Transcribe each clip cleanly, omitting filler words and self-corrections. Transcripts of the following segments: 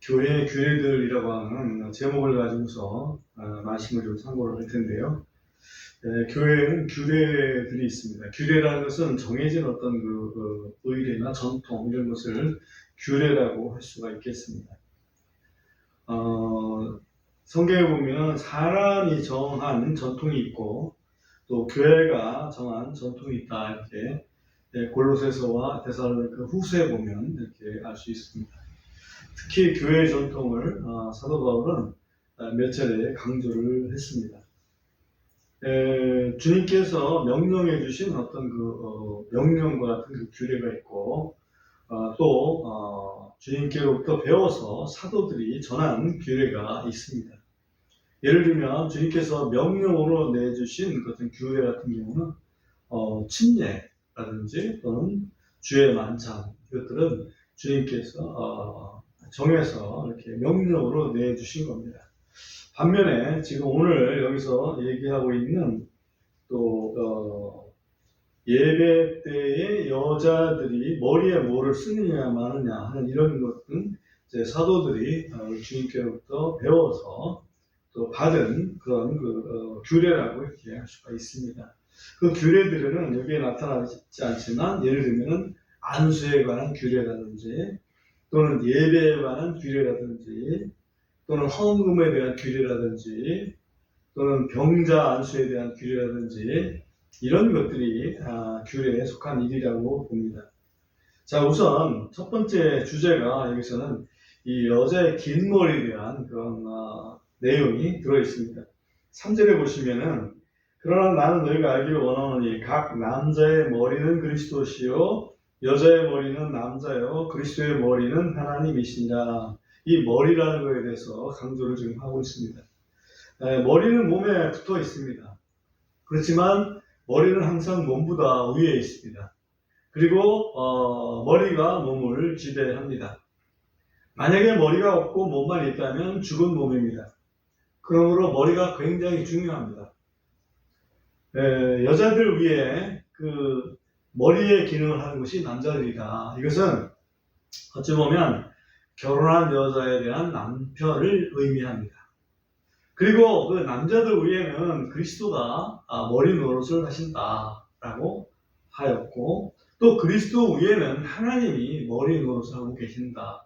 교회 규례들이라고 하는 제목을 가지고서 말씀을 좀 참고를 할 텐데요. 교회에는 규례들이 있습니다. 규례라는 것은 정해진 어떤 의례나 전통 이런 것을 규례라고 할 수가 있겠습니다. 성경에 보면 사람이 정한 전통이 있고 또 교회가 정한 전통이 있다 이렇게 골로새서와 데살로니가 후서에 보면 이렇게 알 수 있습니다. 특히 교회의 전통을 사도 바울은 몇 차례 강조를 했습니다. 주님께서 명령해 주신 어떤 명령과 같은 규례가 있고 또 주님께로부터 배워서 사도들이 전한 규례가 있습니다. 예를 들면 주님께서 명령으로 내주신 어떤 규례 같은 경우는 침례라든지 또는 주의 만찬 이것들은 주님께서 정해서 이렇게 명령으로 내주신 겁니다. 반면에 지금 오늘 여기서 얘기하고 있는 또 예배 때에 여자들이 머리에 뭐를 쓰느냐 마느냐 하는 이런 것은 이제 사도들이 주님께로부터 배워서 또 받은 그런 규례라고 이렇게 할 수가 있습니다. 그 규례들은 여기에 나타나지 않지만 예를 들면 안수에 관한 규례라든지 또는 예배에 관한 규례라든지 또는 헌금에 대한 규례라든지 또는 병자 안수에 대한 규례라든지 이런 것들이 규례에 속한 일이라고 봅니다. 자, 우선 첫 번째 주제가 여기서는 이 여자의 긴 머리에 대한 그런 내용이 들어있습니다. 3절에 보시면은 그러나 나는 너희가 알기를 원하노니 각 남자의 머리는 그리스도시요 여자의 머리는 남자요 그리스도의 머리는 하나님이시니라. 이 머리라는 것에 대해서 강조를 지금 하고 있습니다. 머리는 몸에 붙어 있습니다. 그렇지만 머리는 항상 몸보다 위에 있습니다. 그리고 머리가 몸을 지배합니다. 만약에 머리가 없고 몸만 있다면 죽은 몸입니다. 그러므로 머리가 굉장히 중요합니다. 여자들 위에 머리의 기능을 하는 것이 남자들이다. 이것은 어찌 보면 결혼한 여자에 대한 남편을 의미합니다. 그리고 그 남자들 위에는 그리스도가 머리 노릇을 하신다라고 하였고 또 그리스도 위에는 하나님이 머리 노릇을 하고 계신다.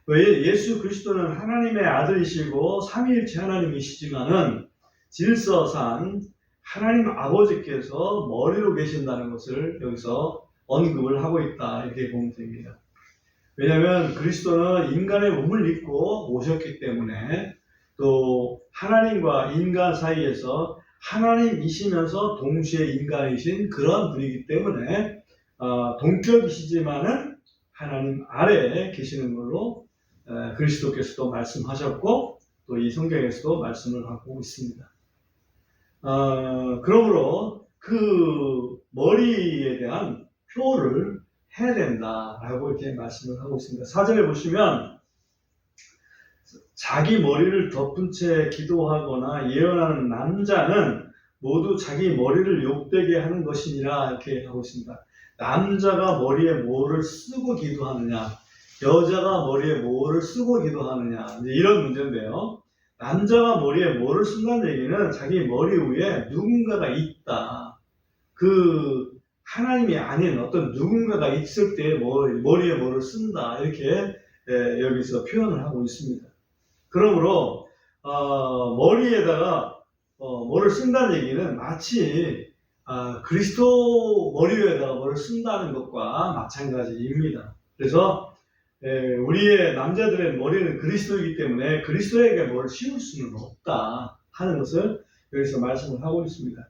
왜 예수 그리스도는 하나님의 아들이시고 삼위일체 하나님이시지만은 질서상 하나님 아버지께서 머리로 계신다는 것을 여기서 언급을 하고 있다 이렇게 보면 됩니다. 왜냐하면 그리스도는 인간의 몸을 입고 오셨기 때문에 또 하나님과 인간 사이에서 하나님이시면서 동시에 인간이신 그런 분이기 때문에 동격이시지만은 하나님 아래에 계시는 걸로 그리스도께서도 말씀하셨고 또 이 성경에서도 말씀을 하고 있습니다. 그러므로 그 머리에 대한 표를 해야 된다라고 이렇게 말씀을 하고 있습니다. 4절에 보시면 자기 머리를 덮은 채 기도하거나 예언하는 남자는 모두 자기 머리를 욕되게 하는 것이니라 이렇게 하고 있습니다. 남자가 머리에 뭐를 쓰고 기도하느냐, 여자가 머리에 뭐를 쓰고 기도하느냐 이런 문제인데요. 남자가 머리에 뭐를 쓴다는 얘기는 자기 머리 위에 누군가가 있다. 하나님이 아닌 어떤 누군가가 있을 때 머리에 뭐를 쓴다 이렇게 여기서 표현을 하고 있습니다. 그러므로 머리에다가 뭐를 쓴다는 얘기는 마치 그리스도 머리 위에다가 뭐를 쓴다는 것과 마찬가지입니다. 그래서 우리의 남자들의 머리는 그리스도이기 때문에 그리스도에게 뭘 씌울 수는 없다 하는 것을 여기서 말씀을 하고 있습니다.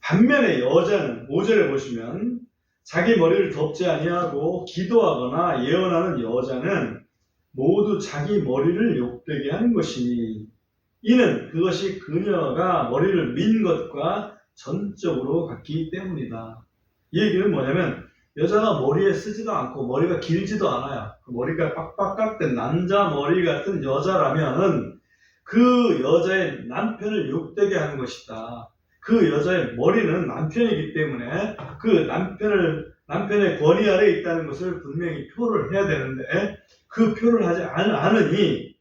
반면에 여자는 5절에 보시면 자기 머리를 덮지 아니하고 기도하거나 예언하는 여자는 모두 자기 머리를 욕되게 하는 것이니 이는 그것이 그녀가 머리를 민 것과 전적으로 같기 때문이다. 이 얘기는 뭐냐면 여자가 머리에 쓰지도 않고 머리가 길지도 않아요. 머리가 빡빡 깎은 남자 머리 같은 여자라면 그 여자의 남편을 욕되게 하는 것이다. 그 여자의 머리는 남편이기 때문에 그 남편을 남편의 권위 아래 있다는 것을 분명히 표를 해야 되는데 그 표를 하지 않으니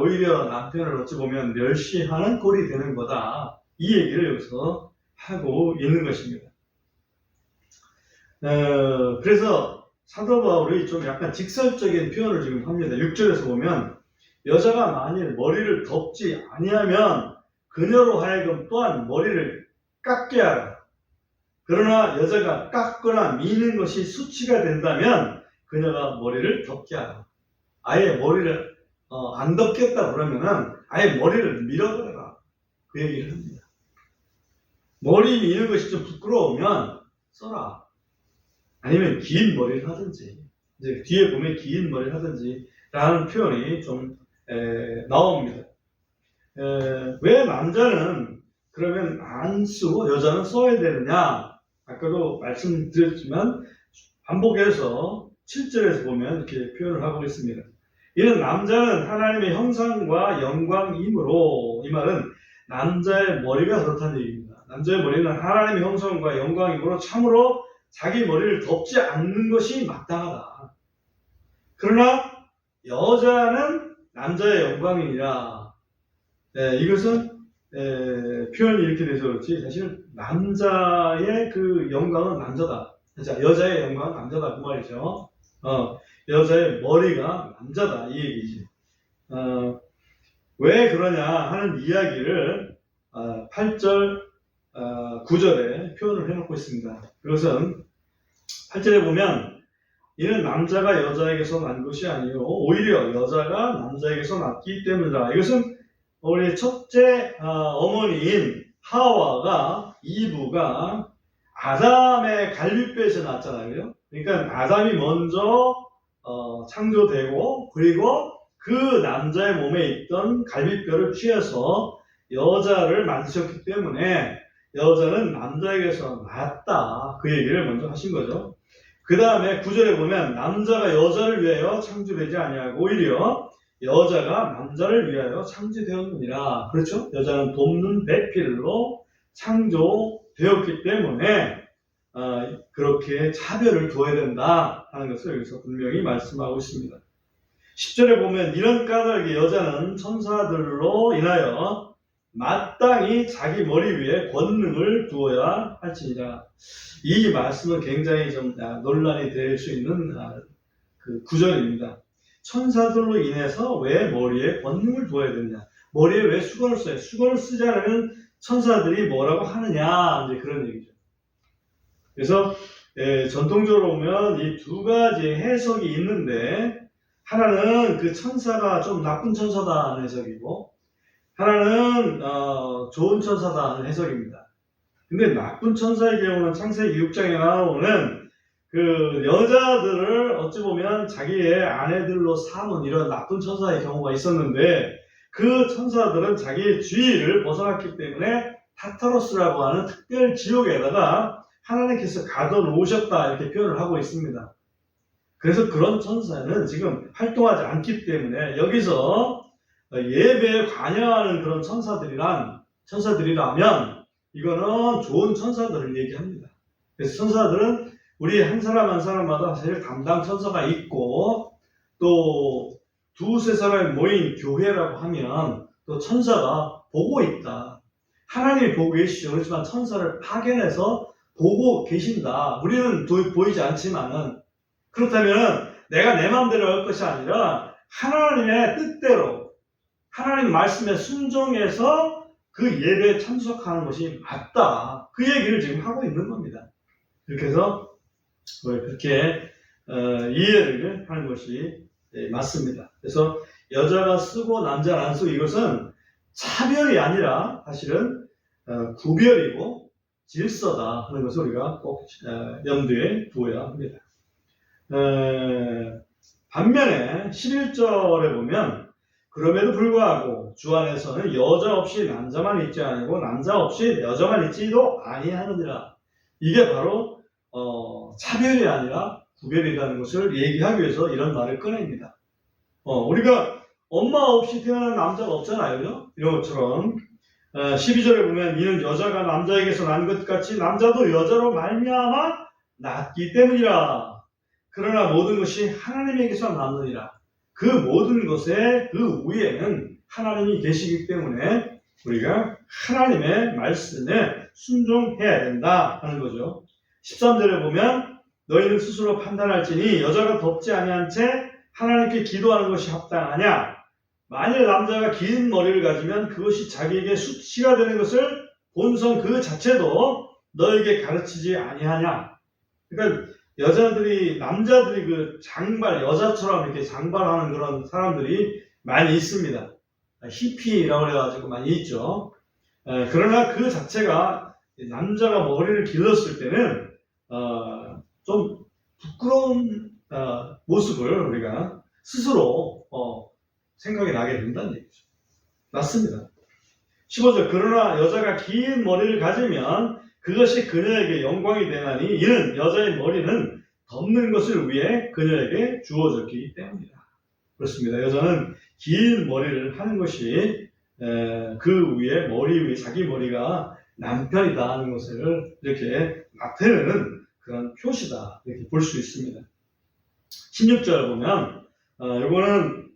오히려 남편을 어찌 보면 멸시하는 꼴이 되는 거다. 이 얘기를 여기서 하고 있는 것입니다. 그래서 사도 바울이 좀 약간 직설적인 표현을 지금 합니다. 6절에서 보면 여자가 만일 머리를 덮지 아니하면 그녀로 하여금 또한 머리를 깎게 하라. 그러나 여자가 깎거나 미는 것이 수치가 된다면 그녀가 머리를 덮게 하라. 아예 머리를 안 덮겠다 그러면은 아예 머리를 밀어버려라. 그 얘기를 합니다. 머리 미는 것이 좀 부끄러우면 써라. 아니면 긴 머리를 하든지, 이제 뒤에 보면 긴 머리를 하든지 라는 표현이 좀 나옵니다. 왜 남자는 그러면 안 쓰고 여자는 써야 되느냐? 아까도 말씀드렸지만 반복해서 7절에서 보면 이렇게 표현을 하고 있습니다. 이는 남자는 하나님의 형상과 영광이므로, 이 말은 남자의 머리가 그렇다는 얘기입니다. 남자의 머리는 하나님의 형상과 영광이므로 참으로 자기 머리를 덮지 않는 것이 마땅하다. 그러나 여자는 남자의 영광이니라. 이것은 표현이 이렇게 돼서 그렇지 사실 남자의 그 영광은 남자다. 여자의 영광은 남자다 그 말이죠. 여자의 머리가 남자다 이 얘기지. 왜 그러냐 하는 이야기를 8절 9절에 표현을 해놓고 있습니다. 그것은 8절에 보면 이는 남자가 여자에게서 난 것이 아니요 오히려 여자가 남자에게서 났기 때문이다. 이것은 우리 첫째 어머니인 하와가 이브가 아담의 갈빗뼈에서 났잖아요. 그러니까 아담이 먼저 창조되고 그리고 그 남자의 몸에 있던 갈빗뼈를 취해서 여자를 만드셨기 때문에 여자는 남자에게서 났다. 그 얘기를 먼저 하신 거죠. 그 다음에 9절에 보면 남자가 여자를 위하여 창조되지 아니하고 오히려 여자가 남자를 위하여 창조되었느니라. 그렇죠? 여자는 돕는 배필로 창조되었기 때문에 그렇게 차별을 둬야 된다 하는 것을 여기서 분명히 말씀하고 있습니다. 10절에 보면 이런 까닭에 여자는 천사들로 인하여 마땅히 자기 머리 위에 권능을 두어야 할지니라. 이 말씀은 굉장히 좀 논란이 될 수 있는 그 구절입니다. 천사들로 인해서 왜 머리에 권능을 두어야 되느냐? 머리에 왜 수건을 써요? 수건을 쓰지 않으면 천사들이 뭐라고 하느냐? 이제 그런 얘기죠. 그래서 전통적으로 보면 이 두 가지 해석이 있는데 하나는 그 천사가 좀 나쁜 천사다 하는 해석이고 하나는 좋은 천사다 하는 해석입니다. 근데 나쁜 천사의 경우는 창세기 6장에 나오는 그 여자들을 어찌 보면 자기의 아내들로 삼은 이런 나쁜 천사의 경우가 있었는데 그 천사들은 자기의 주의를 벗어났기 때문에 타타로스라고 하는 특별 지옥에다가 하나님께서 가둬놓으셨다 이렇게 표현을 하고 있습니다. 그래서 그런 천사는 지금 활동하지 않기 때문에 여기서 예배에 관여하는 그런 천사들이라면 이거는 좋은 천사들을 얘기합니다. 그래서 천사들은 우리 한 사람 한 사람마다 사실 담당 천사가 있고 또 두세 사람이 모인 교회라고 하면 또 천사가 보고 있다. 하나님이 보고 계시죠. 그렇지만 천사를 파견해서 보고 계신다. 우리는 보이지 않지만은 그렇다면 내가 내 마음대로 할 것이 아니라 하나님의 뜻대로 하나님 말씀에 순종해서 그 예배에 참석하는 것이 맞다. 그 얘기를 지금 하고 있는 겁니다. 이렇게 해서 그렇게 이해를 하는 것이 맞습니다. 그래서 여자가 쓰고 남자가 안 쓰고 이것은 차별이 아니라 사실은 구별이고 질서다 하는 것을 우리가 꼭 염두에 두어야 합니다. 반면에 11절에 보면 그럼에도 불구하고 주 안에서는 여자 없이 남자만 있지 아니고 남자 없이 여자만 있지도 아니하느니라. 이게 바로 차별이 아니라 구별이라는 것을 얘기하기 위해서 이런 말을 꺼냅니다. 우리가 엄마 없이 태어난 남자가 없잖아요. 그죠? 이런 것처럼 12절에 보면 이는 여자가 남자에게서 난 것 같이 남자도 여자로 말미암아 낫기 때문이라. 그러나 모든 것이 하나님에게서 났느니라. 그 모든 것의 그 위에는 하나님이 계시기 때문에 우리가 하나님의 말씀에 순종해야 된다 하는 거죠. 13절에 보면 너희는 스스로 판단할지니 여자가 덥지 아니한 채 하나님께 기도하는 것이 합당하냐. 만일 남자가 긴 머리를 가지면 그것이 자기에게 수치가 되는 것을 본성 그 자체도 너에게 가르치지 아니하냐. 그러니까 남자들이 그 장발, 여자처럼 이렇게 장발하는 그런 사람들이 많이 있습니다. 히피라고 해가지고 많이 있죠. 그러나 그 자체가 남자가 머리를 길렀을 때는 좀 부끄러운 모습을 우리가 스스로 생각이 나게 된다는 얘기죠. 맞습니다. 15절 그러나 여자가 긴 머리를 가지면 그것이 그녀에게 영광이 되나니 이는 여자의 머리는 덮는 것을 위해 그녀에게 주어졌기 때문이다. 그렇습니다. 여자는 긴 머리를 하는 것이 그 위에 머리 위에 자기 머리가 남편이다 하는 것을 이렇게 나타내는 그런 표시다 이렇게 볼 수 있습니다. 16절 보면 이거는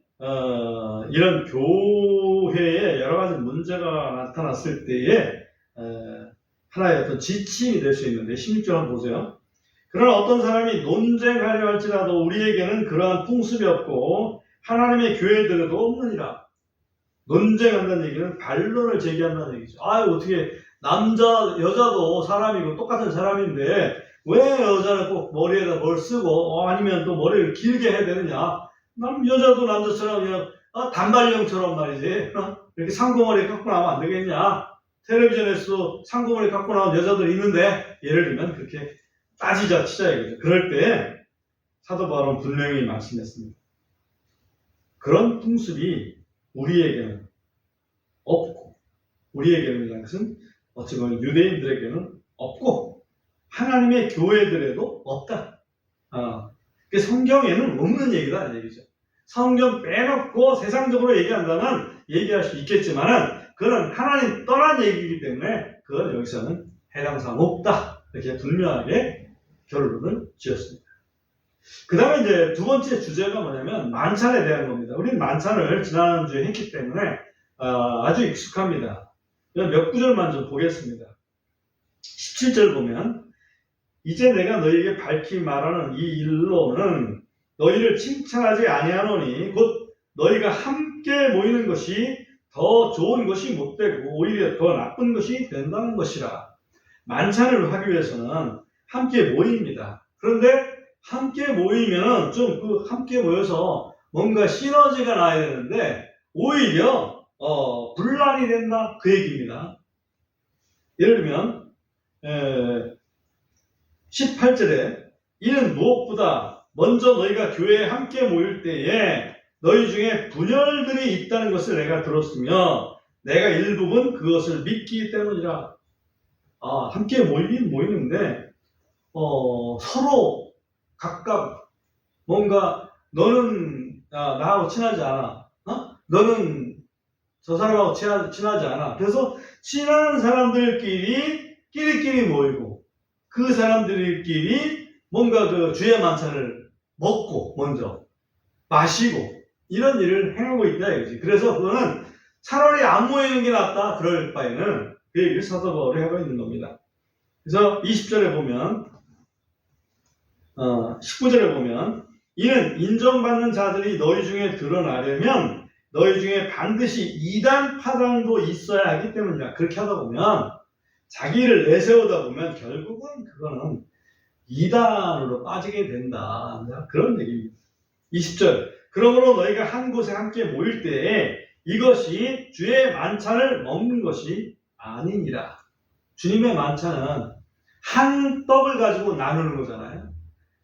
이런 교회에 여러 가지 문제가 나타났을 때에 하나의 어떤 지침이 될 수 있는데 16절 한번 보세요. 그러나 어떤 사람이 논쟁하려 할지라도 우리에게는 그러한 풍습이 없고 하나님의 교회들에도 없느니라. 논쟁한다는 얘기는 반론을 제기한다는 얘기죠. 어떻게 여자도 사람이고 똑같은 사람인데 왜 여자는 꼭 머리에다 뭘 쓰고 아니면 또 머리를 길게 해야 되느냐. 여자도 남자처럼 그냥 단발령처럼 말이지 이렇게 상고머리 갖고 나면 안 되겠냐. 텔레비전에서도 상고머리 갖고 나온 여자들이 있는데 예를 들면 그렇게 따지자 치자 이거죠. 그럴 때 사도 바울은 분명히 말씀했습니다. 그런 풍습이 우리에게는 없고 우리에게는 것은 어찌 보면 유대인들에게는 없고 하나님의 교회들에도 없다. 성경에는 없는 얘기다 이 얘기죠. 성경 빼놓고 세상적으로 얘기한다면 얘기할 수 있겠지만은 그건 하나님 떠난 얘기이기 때문에 그건 여기서는 해당 사항 없다. 이렇게 분명하게 결론을 지었습니다. 그 다음에 이제 두 번째 주제가 뭐냐면 만찬에 대한 겁니다. 우리는 만찬을 지난주에 했기 때문에 아주 익숙합니다. 몇 구절만 좀 보겠습니다. 17절 보면 이제 내가 너희에게 밝히 말하는 이 일로는 너희를 칭찬하지 아니하노니 곧 너희가 함께 모이는 것이 더 좋은 것이 못되고 오히려 더 나쁜 것이 된다는 것이라. 만찬을 하기 위해서는 함께 모입니다. 그런데 함께 모이면 좀 그 함께 모여서 뭔가 시너지가 나야 되는데 오히려 분란이 된다 그 얘기입니다. 예를 들면 18절에 이는 무엇보다 먼저 너희가 교회에 함께 모일 때에 너희 중에 분열들이 있다는 것을 내가 들었으며 내가 일부분 그것을 믿기 때문이라. 함께 모이긴 모이는데 서로 각각 뭔가 너는 나하고 친하지 않아. 너는 저 사람하고 친하지 않아. 그래서 친한 사람들끼리 끼리끼리 모이고 그 사람들끼리 뭔가 그 주의 만찬을 먹고 먼저 마시고 이런 일을 행하고 있다 이거지. 그래서 그거는 차라리 안 모이는 게 낫다. 그럴 바에는 그 얘기를 사도 바울이 하고 있는 겁니다. 그래서 20절에 보면 19절에 보면 이는 인정받는 자들이 너희 중에 드러나려면 너희 중에 반드시 이단 파당도 있어야 하기 때문이다. 그렇게 하다 보면 자기를 내세우다 보면 결국은 그거는 이단으로 빠지게 된다. 그런 얘기입니다. 20절 그러므로 너희가 한 곳에 함께 모일 때에 이것이 주의 만찬을 먹는 것이 아니니라. 주님의 만찬은 한 떡을 가지고 나누는 거잖아요.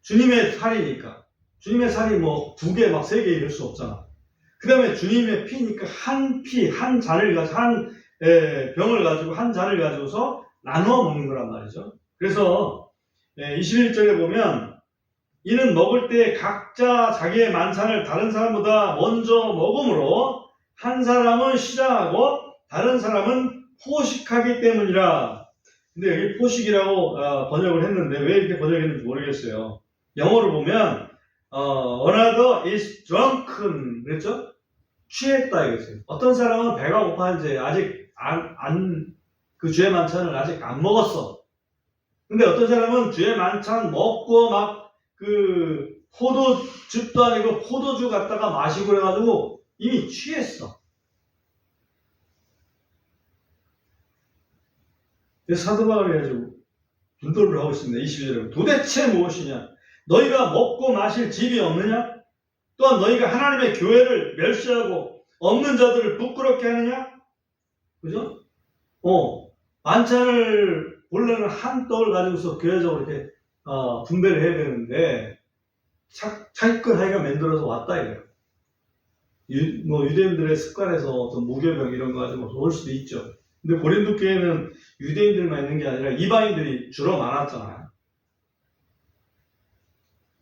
주님의 살이니까. 주님의 살이 뭐 2개 막 3개 이럴 수 없잖아. 그 다음에 주님의 피니까 한 잔을 가지고 한 병을 가지고 한 잔을 가지고서 나누어 먹는 거란 말이죠. 그래서 21절에 보면 이는 먹을 때 각자 자기의 만찬을 다른 사람보다 먼저 먹음으로 한 사람은 시장하고 다른 사람은 포식하기 때문이라. 근데 여기 포식이라고 번역을 했는데 왜 이렇게 번역했는지 모르겠어요. 영어로 보면 another is drunken 그랬죠? 취했다 이거죠. 어떤 사람은 배가 고파는지 아직 그 주의 만찬을 아직 안 먹었어. 근데 어떤 사람은 주의 만찬 먹고 막 그 포도즙도 아니고 포도주 갖다가 마시고 그래가지고 이미 취했어. 그래서 사도 바울이 해가지고 분돌을 하고 있습니다. 22절에 도대체 무엇이냐? 너희가 먹고 마실 집이 없느냐? 또한 너희가 하나님의 교회를 멸시하고 없는 자들을 부끄럽게 하느냐? 그죠? 만찬을 원래는 한 떡을 가지고서 교회적으로 이렇게 분배를 해야 되는데 차근하게 만들어서 왔다 이거예요. 유대인들의 습관에서 어떤 무교병 이런 거 가지고 올 수도 있죠. 근데 고린도 교회는 유대인들만 있는 게 아니라 이방인들이 주로 많았잖아요.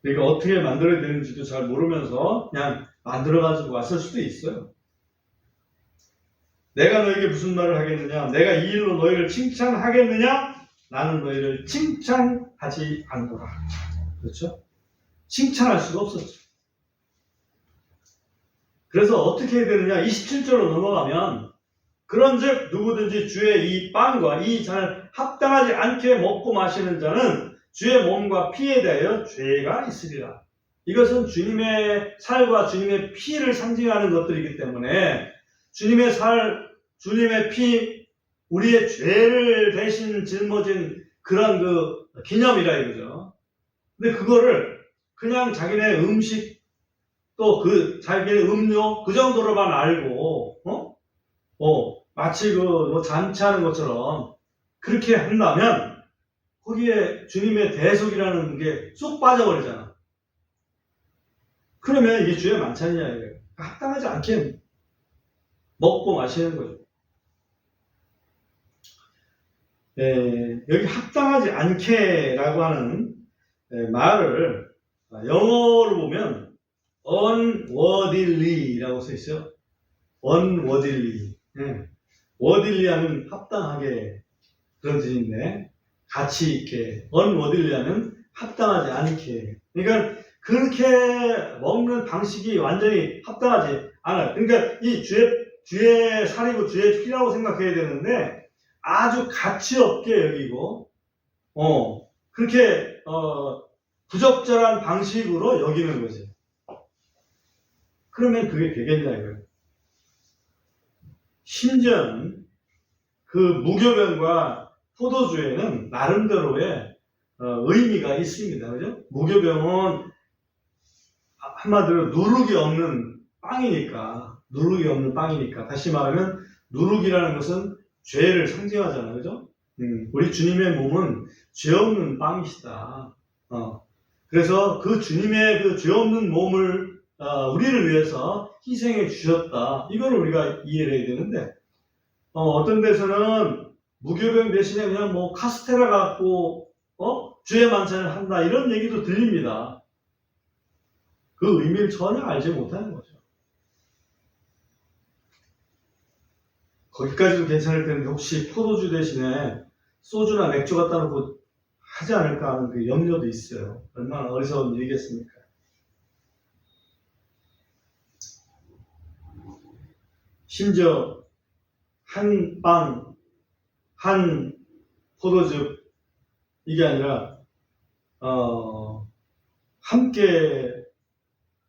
그러니까 어떻게 만들어야 되는지도 잘 모르면서 그냥 만들어가지고 왔을 수도 있어요. 내가 너에게 무슨 말을 하겠느냐? 내가 이 일로 너희를 칭찬하겠느냐? 나는 너희를 칭찬하지 않노라. 그렇죠? 칭찬할 수가 없었죠. 그래서 어떻게 해야 되느냐? 27절로 넘어가면 그런즉 누구든지 주의 이 빵과 이 잔을 합당하지 않게 먹고 마시는 자는 주의 몸과 피에 대하여 죄가 있으리라. 이것은 주님의 살과 주님의 피를 상징하는 것들이기 때문에 주님의 살, 주님의 피, 우리의 죄를 대신 짊어진 그런 그 기념이라 이거죠. 근데 그거를 그냥 자기네 음식 또 그 자기네 음료 그 정도로만 알고 마치 그 잔치하는 것처럼 그렇게 한다면 거기에 주님의 대속이라는 게 쏙 빠져버리잖아. 그러면 이게 주의 만찬이냐 이거예요. 합당하지 않게 먹고 마시는 거죠. 여기 합당하지 않게라고 하는 말을 영어로 보면 unworthy라고 써 있어요. unworthy. worthy 하면 합당하게 그런 뜻인데 가치 있게 unworthy 하면 합당하지 않게. 그러니까 그렇게 먹는 방식이 완전히 합당하지 않아요. 그러니까 이 주의 살이고 주의 피라고 생각해야 되는데 아주 가치 없게 여기고 그렇게 부적절한 방식으로 여기는 거지. 그러면 그게 되겠냐 이거예요. 심지어는 그 무교병과 포도주에는 나름대로의 의미가 있습니다. 그죠? 무교병은 한마디로 누룩이 없는 빵이니까 다시 말하면 누룩이라는 것은 죄를 상징하잖아요. 그죠? 우리 주님의 몸은 죄 없는 빵이시다. 그래서 그 주님의 그 죄 없는 몸을 우리를 위해서 희생해 주셨다. 이걸 우리가 이해를 해야 되는데 어떤 데서는 무교병 대신에 그냥 뭐 카스테라 갖고 주의 만찬을 한다 이런 얘기도 들립니다. 그 의미를 전혀 알지 못하는 거죠. 거기까지도 괜찮을 텐데 혹시 포도주 대신에 소주나 맥주 갖다 놓고 하지 않을까 하는 그 염려도 있어요. 얼마나 어리석은 일이겠습니까? 심지어 한 빵, 한 포도즙 이게 아니라 함께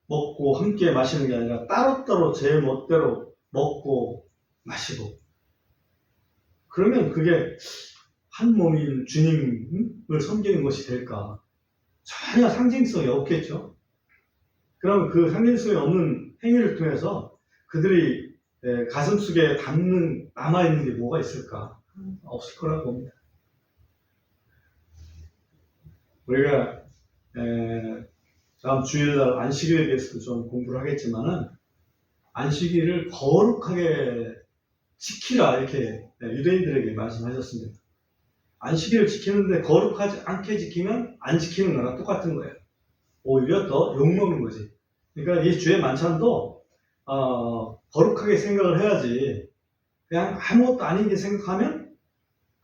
먹고 함께 마시는 게 아니라 따로따로 제 멋대로 먹고 마시고 그러면 그게 한 몸인 주님을 섬기는 것이 될까? 전혀 상징성이 없겠죠. 그럼 그 상징성이 없는 행위를 통해서 그들이 가슴속에 남아있는 게 뭐가 있을까? 없을 거라고 봅니다. 우리가 다음 주일날 안식일에 대해서도 좀 공부를 하겠지만은 안식일을 거룩하게 지키라 이렇게 유대인들에게 말씀하셨습니다. 안식일을 지키는데 거룩하지 않게 지키면 안 지키는 거랑 똑같은 거예요. 오히려 더 욕먹는 거지. 그러니까 이 주의 만찬도 거룩하게 생각을 해야지 그냥 아무것도 아니게 생각하면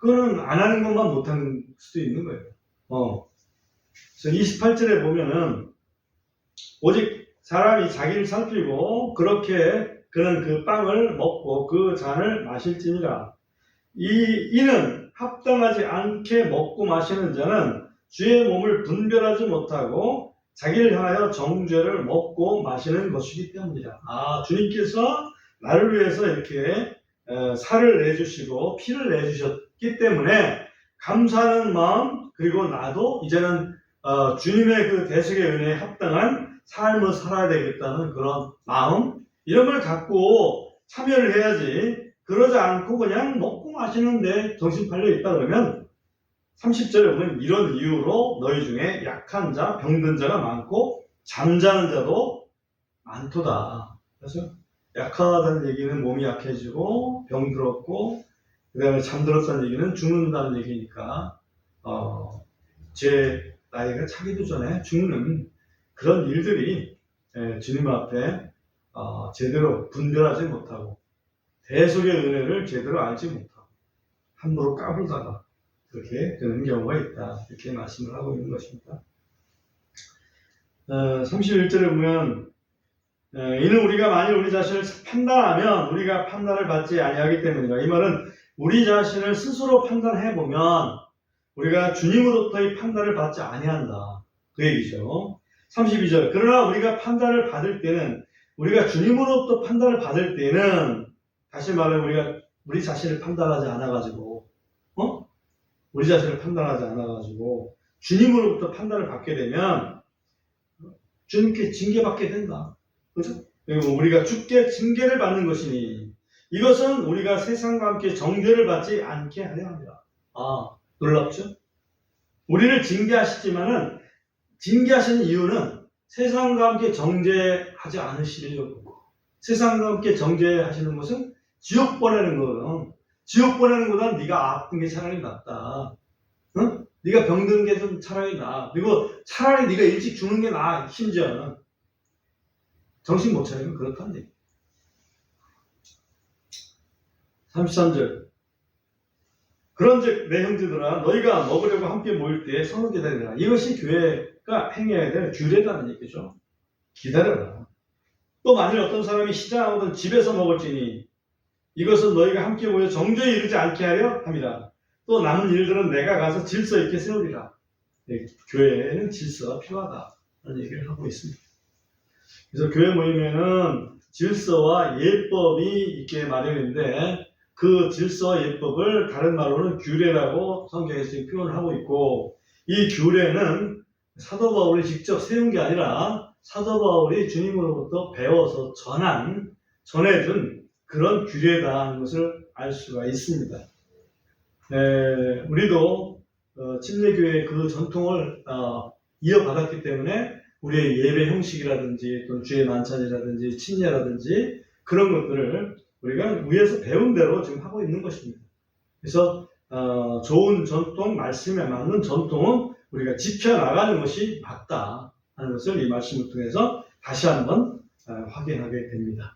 그거는 안 하는 것만 못하는 수도 있는 거예요. 그래서 28절에 보면은 오직 사람이 자기를 살피고 그렇게 그는 그 빵을 먹고 그 잔을 마실지니라. 이는 합당하지 않게 먹고 마시는 자는 주의 몸을 분별하지 못하고 자기를 향하여 정죄를 먹고 마시는 것이기 때문이다. 주님께서 나를 위해서 이렇게 살을 내주시고 피를 내주셨기 때문에 감사하는 마음, 그리고 나도 이제는 주님의 그 대속의 은혜에 합당한 삶을 살아야 되겠다는 그런 마음, 이런 걸 갖고 참여를 해야지, 그러지 않고 그냥 먹고 마시는데 정신 팔려 있다 그러면 30절에 보면 이런 이유로 너희 중에 약한 자, 병든 자가 많고 잠자는 자도 많도다. 그래서 약하다는 얘기는 몸이 약해지고 병들었고, 그 다음에 잠들었다는 얘기는 죽는다는 얘기니까 제 나이가 차기도 전에 죽는 그런 일들이 주님 앞에 제대로 분별하지 못하고 대속의 은혜를 제대로 알지 못하고 함부로 까불다가 그렇게 되는 경우가 있다, 이렇게 말씀을 하고 있는 것입니다. 31절에 보면 이는 우리가 만일 우리 자신을 판단하면 우리가 판단을 받지 아니하기 때문이다. 이 말은 우리 자신을 스스로 판단해 보면 우리가 주님으로부터의 판단을 받지 아니한다, 그 얘기죠. 32절, 그러나 우리가 판단을 받을 때는, 우리가 주님으로부터 판단을 받을 때는, 다시 말해 우리가 우리 자신을 판단하지 않아가지고 우리 자신을 판단하지 않아가지고 주님으로부터 판단을 받게 되면 주님께 징계받게 된다. 그렇죠? 그리고 우리가 주께 징계를 받는 것이니 이것은 우리가 세상과 함께 정죄를 받지 않게 하려 합니다. 놀랍죠? 우리를 징계하시지만은 징계하시는 이유는 세상과 함께 정죄하지 않으시려고. 세상과 함께 정죄하시는 것은 지옥 보내는 거거든. 지옥 보내는 것보다 네가 아픈 게 차라리 낫다. 응? 네가 병드는 게 좀 차라리 나아. 그리고 차라리 네가 일찍 죽는 게 나아. 심지어는 정신 못 차리면 그렇다는 얘기. 33절, 그런즉 내 형제들아 너희가 먹으려고 함께 모일 때에 서로 기다리라. 이것이 교회가 행해야 될 규례라는 얘기죠. 기다려라. 또 만일 어떤 사람이 시장하거든 집에서 먹을지니 이것은 너희가 함께 모여 정죄에 이르지 않게 하려 함이라. 또 남은 일들은 내가 가서 질서 있게 세우리라. 교회에는 질서가 필요하다는 얘기를 하고 있습니다. 그래서 교회 모임에는 질서와 예법이 있게 마련인데 그 질서와 예법을 다른 말로는 규례라고 성경에서 표현을 하고 있고, 이 규례는 사도 바울이 직접 세운 게 아니라 사도 바울이 주님으로부터 배워서 전해준 그런 규례다는 것을 알 수가 있습니다. 우리도 침례교회의 그 전통을 이어받았기 때문에 우리의 예배 형식이라든지 또 주의 만찬이라든지 침례라든지 그런 것들을 우리가 위에서 배운 대로 지금 하고 있는 것입니다. 그래서 좋은 전통, 말씀에 맞는 전통은 우리가 지켜나가는 것이 맞다 하는 것을 이 말씀을 통해서 다시 한번 확인하게 됩니다.